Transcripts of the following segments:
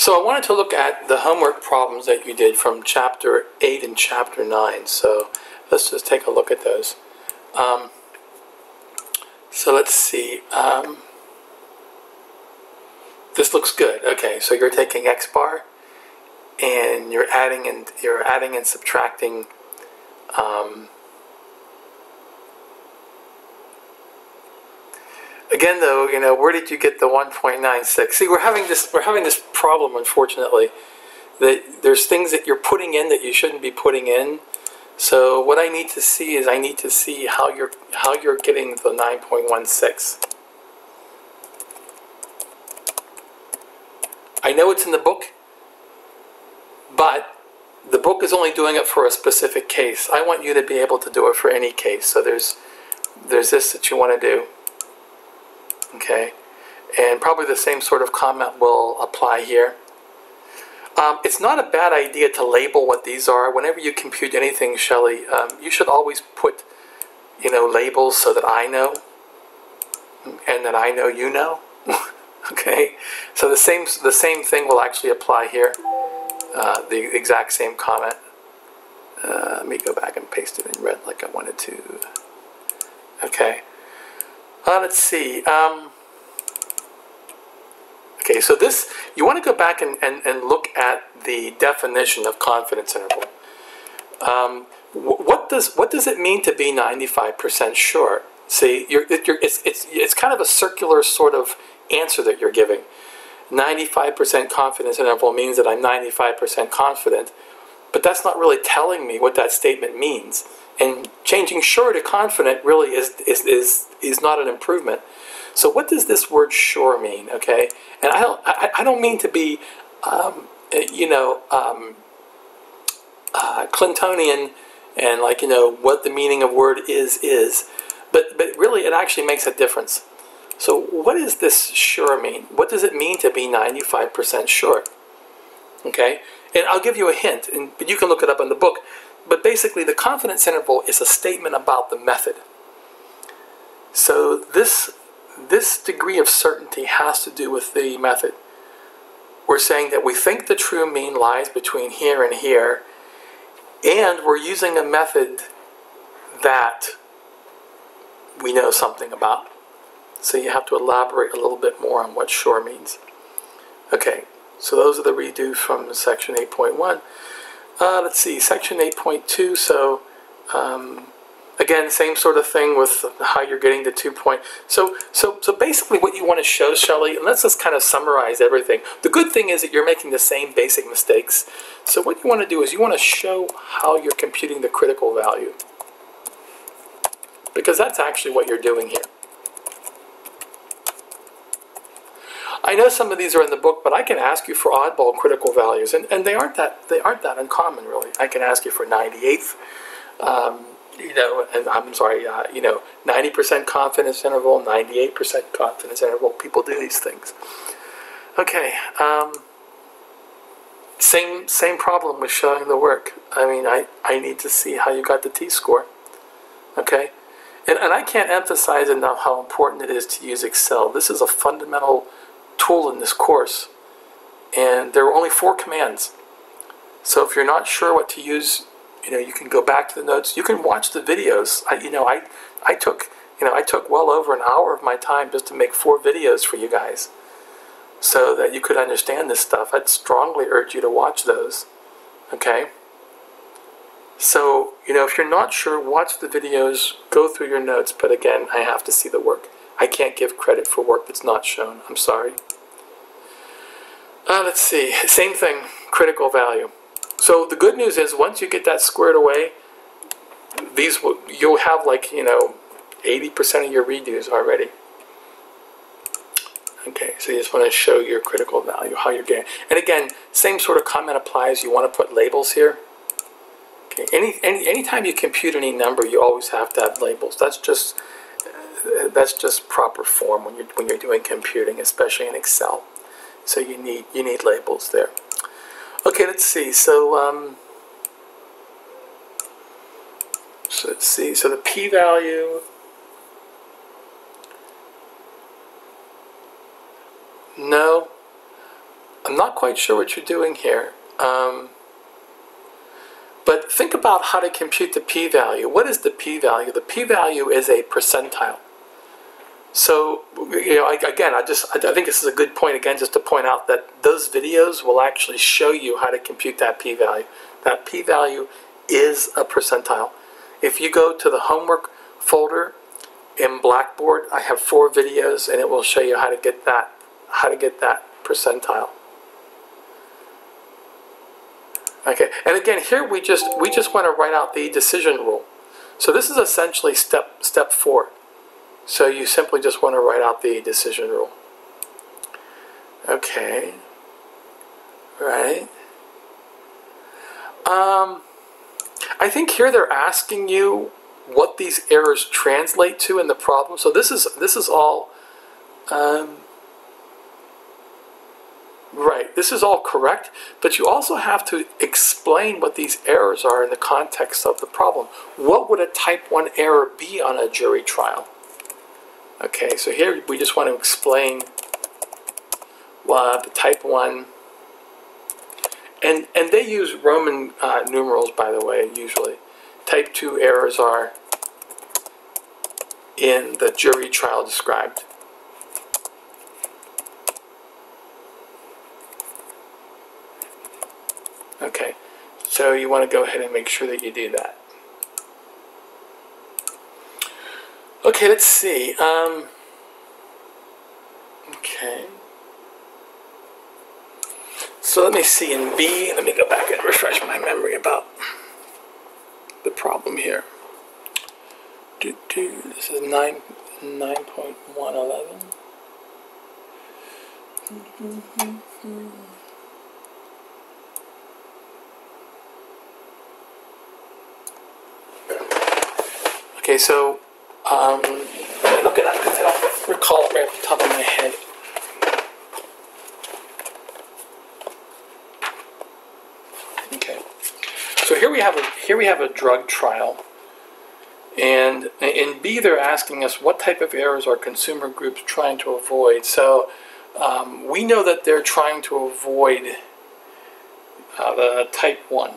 So I wanted to look at the homework problems that you did from Chapter 8 and Chapter 9. So let's just take a look at those. So let's see. This looks good. Okay, so you're taking x bar and you're adding and subtracting again, though, you know, where did you get the 1.96? See, we're having this problem, unfortunately, that there's things that you're putting in that you shouldn't be putting in. So what I need to see is I need to see how you're getting the 9.16. I know it's in the book, but the book is only doing it for a specific case. I want you to be able to do it for any case. So there's this that you want to do. Okay, and probably the same sort of comment will apply here. It's not a bad idea to label what these are. Whenever you compute anything, Shelley, you should always put, you know, labels so that I know, and that I know you know. Okay, so the same thing will actually apply here. The exact same comment. Let me go back and paste it in red like I wanted to. Okay. Let's see. Okay, so this, you want to go back and look at the definition of confidence interval. What does it mean to be 95% sure? See, it's kind of a circular sort of answer that you're giving. 95% confidence interval means that I'm 95% confident, but that's not really telling me what that statement means. And changing sure to confident really is not an improvement. So what does this word sure mean? Okay, and I don't mean to be Clintonian and like, you know, what the meaning of word is, but really it actually makes a difference. So what does this sure mean? What does it mean to be 95% sure? Okay, and I'll give you a hint, but you can look it up in the book. But basically, the confidence interval is a statement about the method. So this degree of certainty has to do with the method. We're saying that we think the true mean lies between here and here, and we're using a method that we know something about. So you have to elaborate a little bit more on what sure means. Okay, so those are the redos from section 8.1. Let's see, section 8.2, so again, same sort of thing with how you're getting to 2 point. So basically what you want to show, Shelley, and let's just kind of summarize everything. The good thing is that you're making the same basic mistakes. So what you want to do is you want to show how you're computing the critical value. Because that's actually what you're doing here. I know some of these are in the book, but I can ask you for oddball critical values, and they aren't that uncommon, really. I can ask you for 98th, you know, and I'm sorry, you know, 90% confidence interval, 98% confidence interval. People do these things. Okay, same problem with showing the work. I mean, I need to see how you got the t-score. Okay, and I can't emphasize enough how important it is to use Excel. This is a fundamental tool in this course, and there are only 4 commands. So if you're not sure what to use, you know, you can go back to the notes. You can watch the videos. I took well over an hour of my time just to make 4 videos for you guys, so that you could understand this stuff. I'd strongly urge you to watch those. Okay. So, you know, if you're not sure, watch the videos, go through your notes. But again, I have to see the work. I can't give credit for work that's not shown. I'm sorry. Let's see. Same thing, critical value. So the good news is once you get that squared away, you'll have, like, you know, 80% of your redos already. Okay, so you just want to show your critical value, how you're getting. And again, same sort of comment applies. You want to put labels here. Okay, anytime you compute any number, you always have to have labels. That's just proper form when you're doing computing, especially in Excel. So you need labels there. Okay, let's see. So let's see. So the p-value. No. I'm not quite sure what you're doing here. But think about how to compute the p-value. What is the p-value? The p-value is a percentile. So, again, I think this is a good point, again, just to point out that those videos will actually show you how to compute that p-value. That p-value is a percentile. If you go to the homework folder in Blackboard, I have 4 videos, and it will show you how to get that percentile. Okay, and again, here we just want to write out the decision rule. So this is essentially step 4. So you simply just want to write out the decision rule. Okay, right. I think here they're asking you what these errors translate to in the problem. So this is all right. This is all correct, but you also have to explain what these errors are in the context of the problem. What would a type 1 error be on a jury trial? Okay, so here we just want to explain the type 1, and they use Roman numerals, by the way, usually. Type 2 errors are in the jury trial described. Okay, so you want to go ahead and make sure that you do that. Okay, let's see. Okay. So let me see in B. Let me go back and refresh my memory about the problem here. This is 9.111. Okay, so let me look it up because I don't recall it right off the top of my head. Okay, so here we have a drug trial, and in B they're asking us what type of errors are consumer groups trying to avoid. So we know that they're trying to avoid the type 1.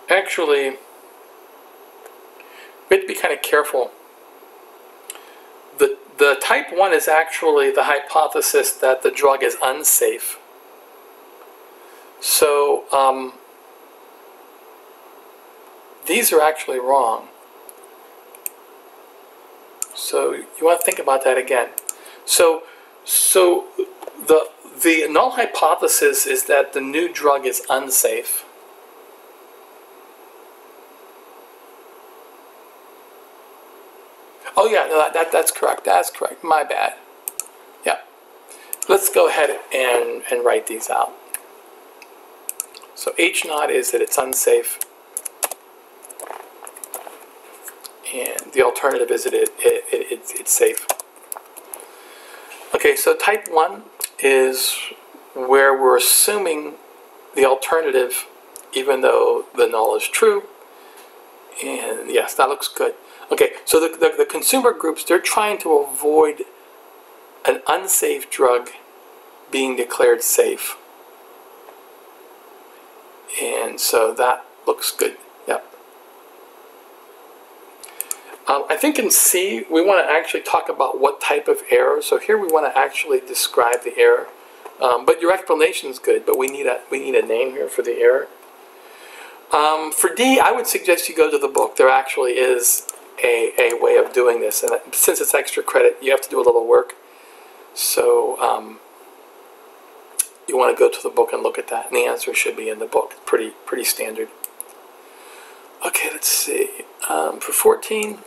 Actually, we have to be kind of careful. The type 1 is actually the hypothesis that the drug is unsafe. So these are actually wrong. So you want to think about that again. So the null hypothesis is that the new drug is unsafe. Oh yeah, no, that's correct. That's correct. My bad. Yeah. Let's go ahead and write these out. So H naught is that it's unsafe, and the alternative is that it's safe. Okay, so type 1 is where we're assuming the alternative, even though the null is true. And yes, that looks good. Okay, so the consumer groups, they're trying to avoid an unsafe drug being declared safe. And so that looks good. Yep. I think in C, we want to actually talk about what type of error. So here we want to actually describe the error. But your explanation is good, but we need a name here for the error. For D, I would suggest you go to the book. There actually is a way of doing this, and since it's extra credit, you have to do a little work. So you want to go to the book and look at that, and the answer should be in the book. Pretty standard. Okay, let's see. For 14.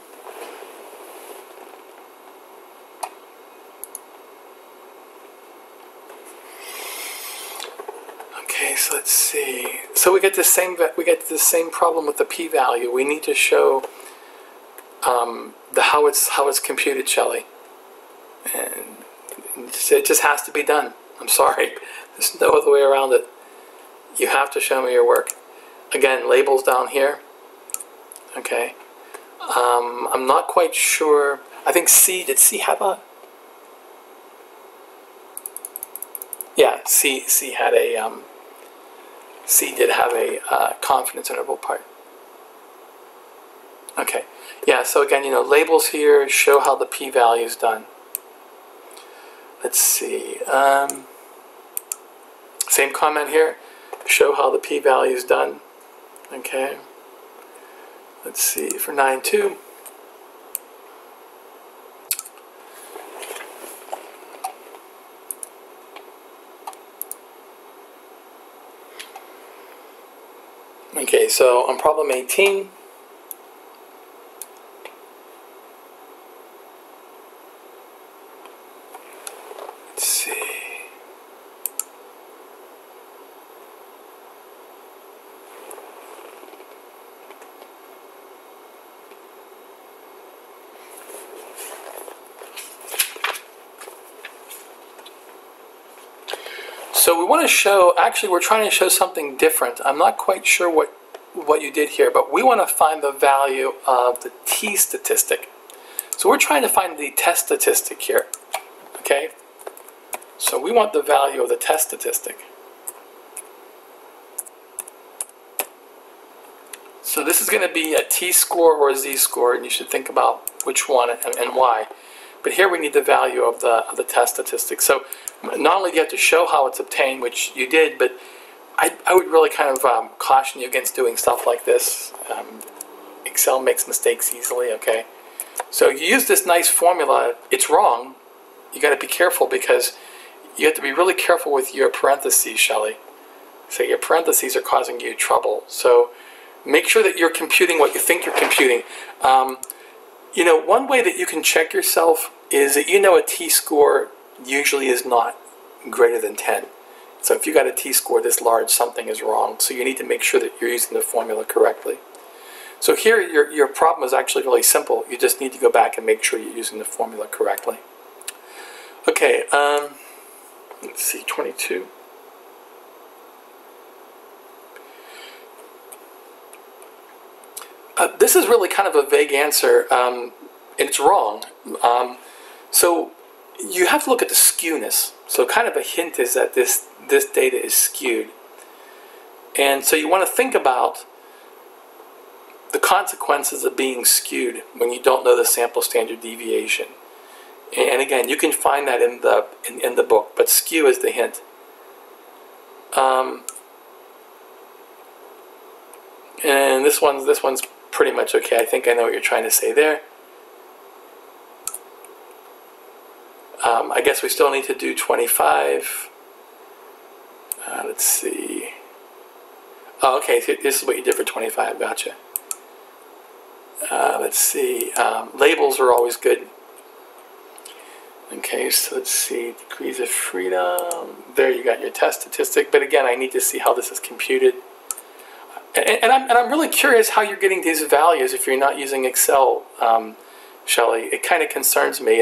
Okay, so let's see. So we get the same problem with the p-value. We need to show how it's computed, Shelley, and it just has to be done. I'm sorry, there's no other way around it. You have to show me your work. Again, labels down here. Okay. I'm not quite sure. I think C, did C have a... Yeah, C had a... C did have a confidence interval part. Okay. Yeah, so again, labels here show how the p-value is done. Let's see. Same comment here. Show how the p-value is done. Okay. Let's see for 9.2. Okay, so on problem 18. Let's see. So we want to show, actually we're trying to show something different. I'm not quite sure what you did here, but we want to find the value of the T-statistic. So we're trying to find the test statistic here, okay? So we want the value of the test statistic. So this is going to be a t-score or a z-score, and you should think about which one and why. But here we need the value of the test statistic. So not only do you have to show how it's obtained, which you did, but I would really kind of caution you against doing stuff like this. Excel makes mistakes easily, okay? So you use this nice formula, it's wrong. You got to be careful because you have to be really careful with your parentheses, Shelley. So your parentheses are causing you trouble. So make sure that you're computing what you think you're computing. One way that you can check yourself is that a t-score usually is not greater than 10. So if you got a t-score this large, something is wrong. So you need to make sure that you're using the formula correctly. So here your problem is actually really simple. You just need to go back and make sure you're using the formula correctly. Okay, let's see, 22. This is really kind of a vague answer, and it's wrong. So you have to look at the skewness. So kind of a hint is that this data is skewed. And so you want to think about the consequences of being skewed when you don't know the sample standard deviation. And again, you can find that in the book, but skew is the hint. And this one's pretty much okay. I think I know what you're trying to say there. I guess we still need to do 25. Let's see. Oh, okay, so this is what you did for 25. Gotcha. Let's see. Labels are always good. Okay, so let's see. Degrees of freedom. There you got your test statistic. But again, I need to see how this is computed. And I'm really curious how you're getting these values if you're not using Excel, Shelley. It kind of concerns me.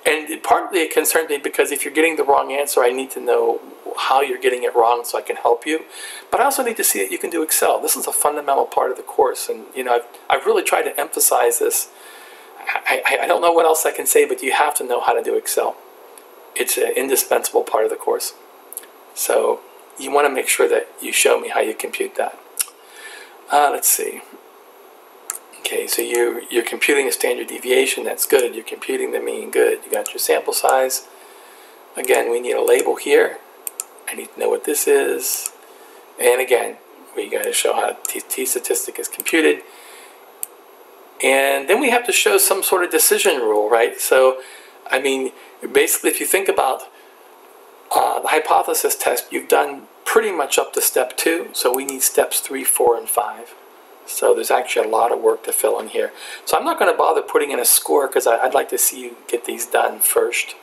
And partly it concerns me because if you're getting the wrong answer, I need to know how you're getting it wrong so I can help you. But I also need to see that you can do Excel. This is a fundamental part of the course. And, I've really tried to emphasize this. I don't know what else I can say, but you have to know how to do Excel. It's an indispensable part of the course. So you want to make sure that you show me how you compute that. Let's see. Okay, so you're computing a standard deviation. That's good. You're computing the mean. Good. You got your sample size. Again, we need a label here. I need to know what this is. And again, we got to show how T-statistic is computed. And then we have to show some sort of decision rule, right? So, I mean, basically, if you think about the hypothesis test, you've done pretty much up to step 2. So we need steps 3, 4, and 5. So there's actually a lot of work to fill in here. So I'm not going to bother putting in a score because I'd like to see you get these done first.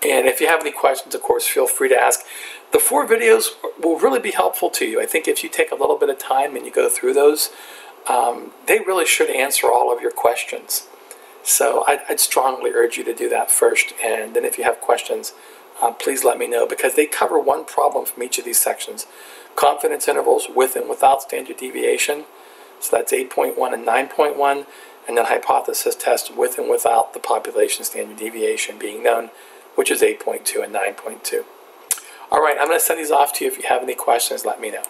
And if you have any questions, of course, feel free to ask. The 4 videos will really be helpful to you. I think if you take a little bit of time and you go through those, they really should answer all of your questions. So I'd strongly urge you to do that first. And then if you have questions, please let me know because they cover one problem from each of these sections confidence intervals with and without standard deviation. So that's 8.1 and 9.1. And then hypothesis test with and without the population standard deviation being known, which is 8.2 and 9.2. All right, I'm going to send these off to you. If you have any questions, let me know.